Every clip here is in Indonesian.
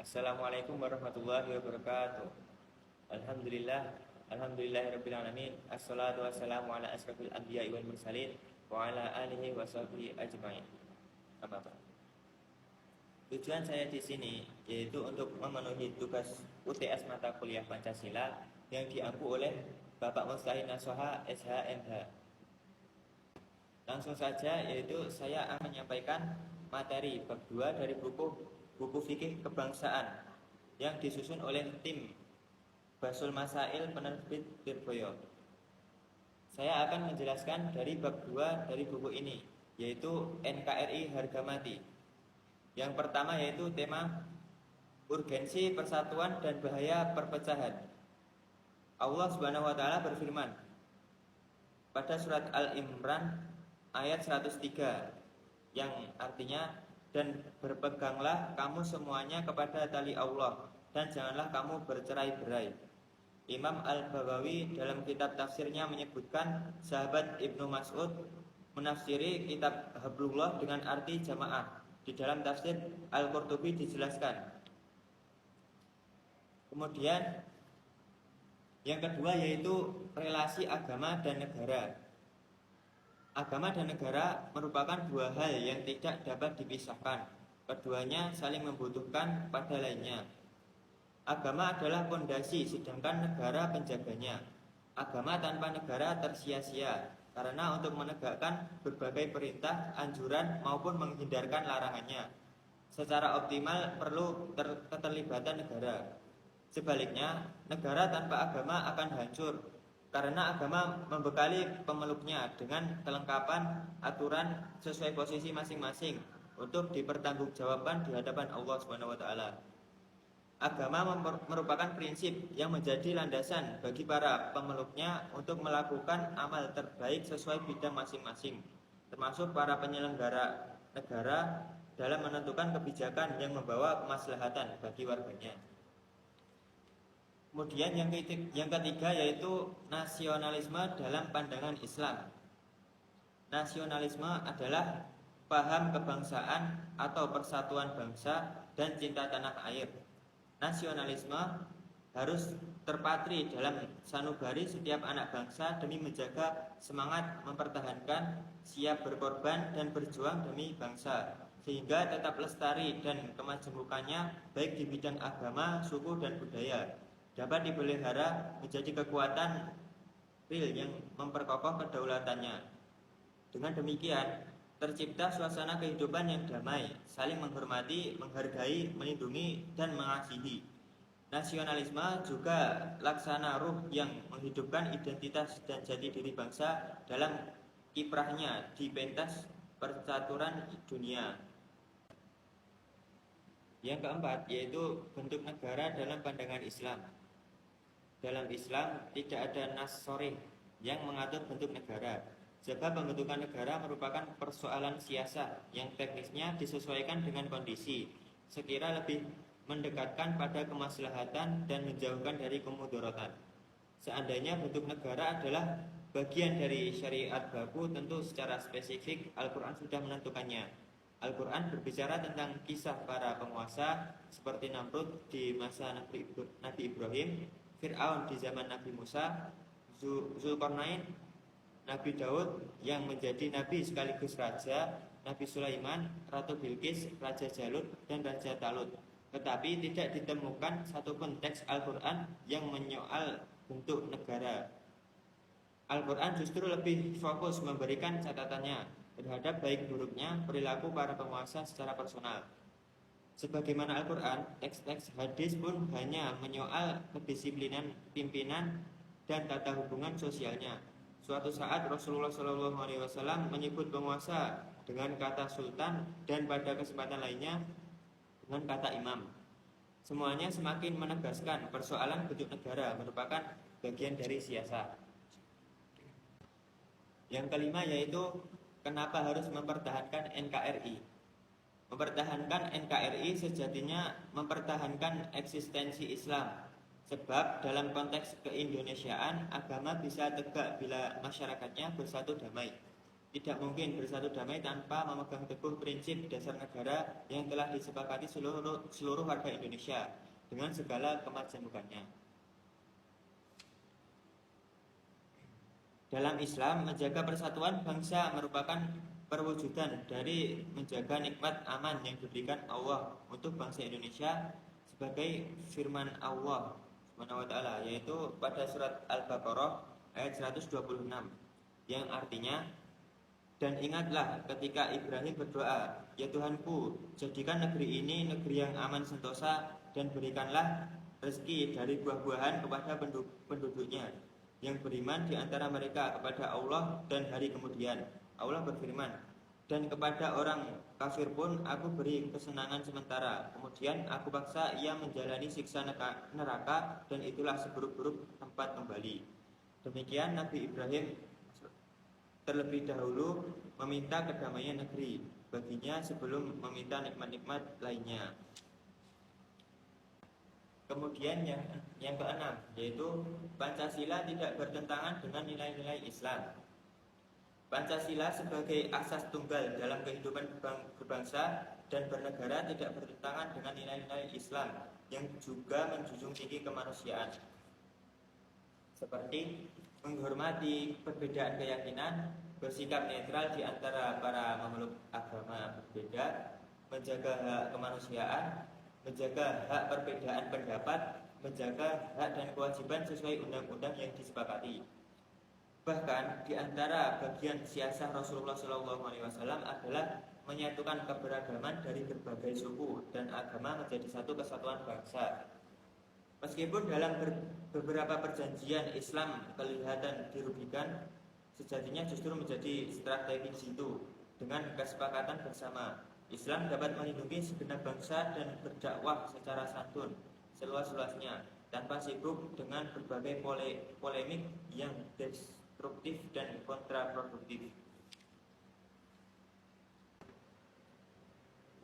Assalamualaikum warahmatullahi wabarakatuh. Alhamdulillahirabbil alamin. Assalatu wassalamu ala asrofil anbiya'i wal mursalin wa ala alihi wa sahbihi ajmain. Amma ba'd. Tujuan saya di sini yaitu untuk memenuhi tugas UTS mata kuliah Pancasila yang diampu oleh Bapak Mustahil Nasoha SHMH. Langsung saja, yaitu saya akan menyampaikan materi bab 2 dari buku fikih kebangsaan yang disusun oleh tim Basul Masail penerbit Tirboyo. Saya akan menjelaskan dari bab 2 dari buku ini, yaitu NKRI harga mati. Yang pertama yaitu tema urgensi persatuan dan bahaya perpecahan. Allah Subhanahu wa taala berfirman pada surat Al-Imran ayat 103 yang artinya, dan berpeganglah kamu semuanya kepada tali Allah dan janganlah kamu bercerai-berai. Imam Al-Baghawi dalam kitab tafsirnya menyebutkan sahabat Ibnu Mas'ud menafsiri kitab Hablullah dengan arti jamaah. Di dalam tafsir Al-Qurtubi dijelaskan. Kemudian yang kedua yaitu relasi agama dan negara. Agama dan negara merupakan dua hal yang tidak dapat dipisahkan. Keduanya saling membutuhkan pada lainnya. Agama adalah pondasi, sedangkan negara penjaganya. Agama tanpa negara tersia-sia, karena untuk menegakkan berbagai perintah, anjuran maupun menghindarkan larangannya secara optimal perlu keterlibatan negara. Sebaliknya, negara tanpa agama akan hancur, karena agama membekali pemeluknya dengan kelengkapan aturan sesuai posisi masing-masing untuk dipertanggungjawabkan di hadapan Allah SWT. Agama merupakan prinsip yang menjadi landasan bagi para pemeluknya untuk melakukan amal terbaik sesuai bidang masing-masing, termasuk para penyelenggara negara dalam menentukan kebijakan yang membawa kemaslahatan bagi warganya. Kemudian yang ketiga yaitu nasionalisme dalam pandangan Islam. Nasionalisme adalah paham kebangsaan atau persatuan bangsa dan cinta tanah air. Nasionalisme harus terpatri dalam sanubari setiap anak bangsa demi menjaga semangat mempertahankan, siap berkorban dan berjuang demi bangsa, sehingga tetap lestari dan kemajemukannya baik di bidang agama, suku dan budaya dapat dipelihara menjadi kekuatan real yang memperkokoh kedaulatannya. Dengan demikian, tercipta suasana kehidupan yang damai, saling menghormati, menghargai, melindungi, dan mengasihi. Nasionalisme juga laksana ruh yang menghidupkan identitas dan jati diri bangsa dalam kiprahnya di pentas percaturan dunia. Yang keempat yaitu bentuk negara dalam pandangan Islam. Dalam Islam tidak ada nas sharih yang mengatur bentuk negara. Sebab pembentukan negara merupakan persoalan siasat yang teknisnya disesuaikan dengan kondisi, sekira lebih mendekatkan pada kemaslahatan dan menjauhkan dari kemudaratan. Seandainya bentuk negara adalah bagian dari syariat baku, tentu secara spesifik Al-Quran sudah menentukannya. Al-Quran berbicara tentang kisah para penguasa seperti Namrud di masa Nabi Ibrahim, Fir'aun di zaman Nabi Musa, Zulkarnain, Nabi Daud yang menjadi nabi sekaligus raja, Nabi Sulaiman, Ratu Bilqis, Raja Jalut, dan Raja Talut. Tetapi tidak ditemukan satupun teks Al-Quran yang menyoal bentuk negara. Al-Quran justru lebih fokus memberikan catatannya terhadap baik buruknya perilaku para penguasa secara personal. Sebagaimana Al-Quran, teks-teks hadis pun hanya menyoal kedisiplinan pimpinan dan tata hubungan sosialnya. Suatu saat Rasulullah SAW menyebut penguasa dengan kata sultan dan pada kesempatan lainnya dengan kata imam. Semuanya semakin menegaskan persoalan bentuk negara merupakan bagian dari siasat. Yang kelima yaitu kenapa harus mempertahankan NKRI. Mempertahankan NKRI sejatinya mempertahankan eksistensi Islam. Sebab dalam konteks keindonesiaan, agama bisa tegak bila masyarakatnya bersatu damai. Tidak mungkin bersatu damai tanpa memegang teguh prinsip dasar negara yang telah disepakati seluruh warga Indonesia dengan segala kemajemukannya. Dalam Islam, menjaga persatuan bangsa merupakan perwujudan dari menjaga nikmat aman yang diberikan Allah untuk bangsa Indonesia sebagai firman Allah Subhanahu wa taala, yaitu pada surat Al-Baqarah ayat 126 yang artinya, dan ingatlah ketika Ibrahim berdoa, ya Tuhanku, jadikan negeri ini negeri yang aman sentosa dan berikanlah rezeki dari buah-buahan kepada penduduknya yang beriman di antara mereka kepada Allah dan hari kemudian. Allah berfirman, dan kepada orang kafir pun aku beri kesenangan sementara, kemudian aku paksa ia menjalani siksa neraka, dan itulah seburuk-buruk tempat kembali. Demikian Nabi Ibrahim terlebih dahulu meminta kedamaian negeri baginya sebelum meminta nikmat-nikmat lainnya. Kemudian yang keenam, yaitu Pancasila tidak bertentangan dengan nilai-nilai Islam. Pancasila sebagai asas tunggal dalam kehidupan berbangsa dan bernegara tidak bertentangan dengan nilai-nilai Islam yang juga menjunjung tinggi kemanusiaan, seperti menghormati perbedaan keyakinan, bersikap netral di antara para pemeluk agama berbeda, menjaga hak kemanusiaan, menjaga hak perbedaan pendapat, menjaga hak dan kewajiban sesuai undang-undang yang disepakati. Bahkan di antara bagian siasah Rasulullah SAW adalah menyatukan keberagaman dari berbagai suku dan agama menjadi satu kesatuan bangsa. Meskipun dalam beberapa perjanjian Islam kelihatan dirugikan, sejatinya justru menjadi strategi jitu. Dengan kesepakatan bersama, Islam dapat melindungi segenap bangsa dan berdakwah secara santun seluas-luasnya, tanpa sibuk dengan berbagai polemik yang destruktif dan kontraproduktif.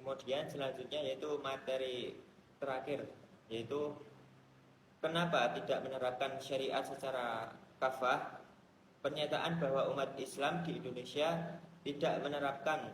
Kemudian selanjutnya yaitu materi terakhir, yaitu kenapa tidak menerapkan syariat secara kafah? Pernyataan bahwa umat Islam di Indonesia tidak menerapkan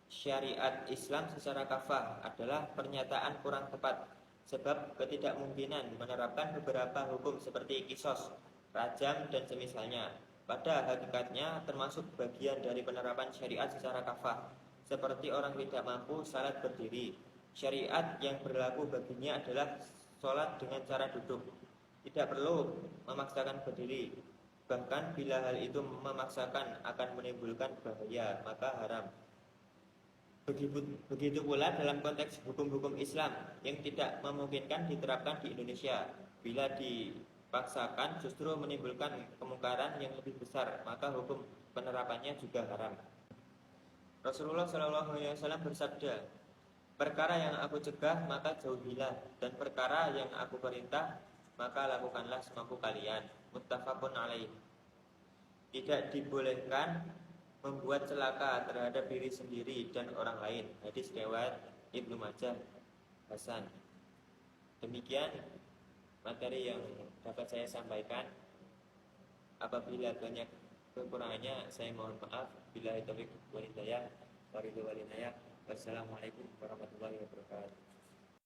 syariat Islam secara kafah adalah pernyataan kurang tepat, sebab ketidakmungkinan menerapkan beberapa hukum seperti qisas, rajam, dan semisalnya pada hakikatnya termasuk bagian dari penerapan syariat secara kafah, seperti orang tidak mampu salat berdiri. Syariat yang berlaku baginya adalah sholat dengan cara duduk, tidak perlu memaksakan berdiri. Bahkan bila hal itu memaksakan akan menimbulkan bahaya, maka haram. Begitu pula dalam konteks hukum-hukum Islam yang tidak memungkinkan diterapkan di Indonesia. Bila dipaksakan justru menimbulkan kemungkaran yang lebih besar, maka hukum penerapannya juga haram. Rasulullah SAW bersabda, perkara yang aku cegah maka jauhilah, dan perkara yang aku perintah maka lakukanlah semampu kalian. Muttafaqun alaih. Tidak dibolehkan membuat celaka terhadap diri sendiri dan orang lain. Hadis riwayat Ibnu Majah Hasan. Demikian materi yang dapat saya sampaikan. Apabila banyak kekurangannya saya mohon maaf. Billahi taufiq wal hidayah. Wassalamualaikum warahmatullahi wabarakatuh.